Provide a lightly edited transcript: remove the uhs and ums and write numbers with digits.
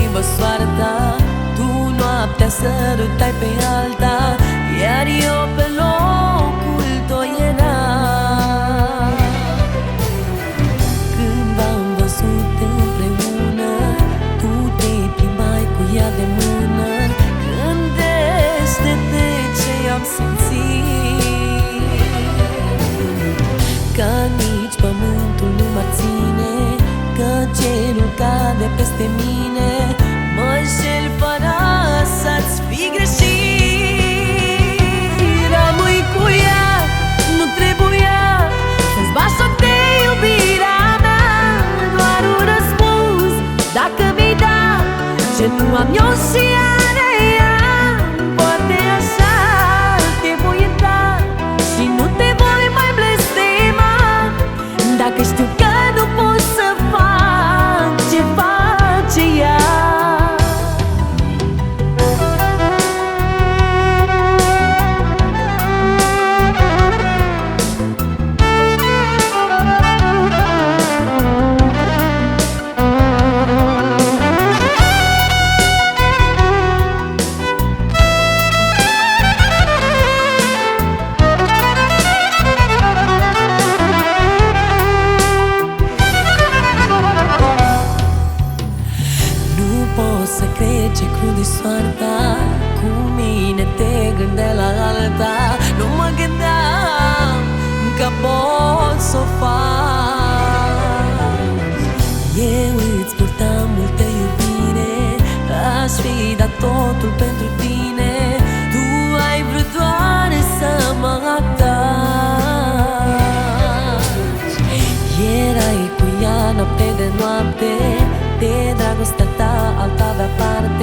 schimbă soarta. Tu noaptea sărutai pe alta, iar eu pe locul tău eram. Când v-am văzut împreună, tu te plimbai cu ea de mână. Gândește-te ce am simțit, că nici pământul nu mă ține, că cerul cade peste mine. Mă înșel fără să-ți fi greșit. Rămâi cu ea, nu trebuia să-ți bași joc de iubirea mea. Doar un răspuns, dacă mi-ai da ce nu am eu și are ea. Poate așa te voi ierta și nu te voi mai blestema, dacă știu că nu pot să fac ce face ea. Să cred ce crud-i soarta, cu mine te gândeai la alta. Nu mă gândeam că pot s-o fac. Eu îți purtam multă iubire, aș fi dat totul pentru tine. Tu ai vrut doar să mă ataci. Erai cu ea noapte de noapte, de dragostea ta alta avea parte.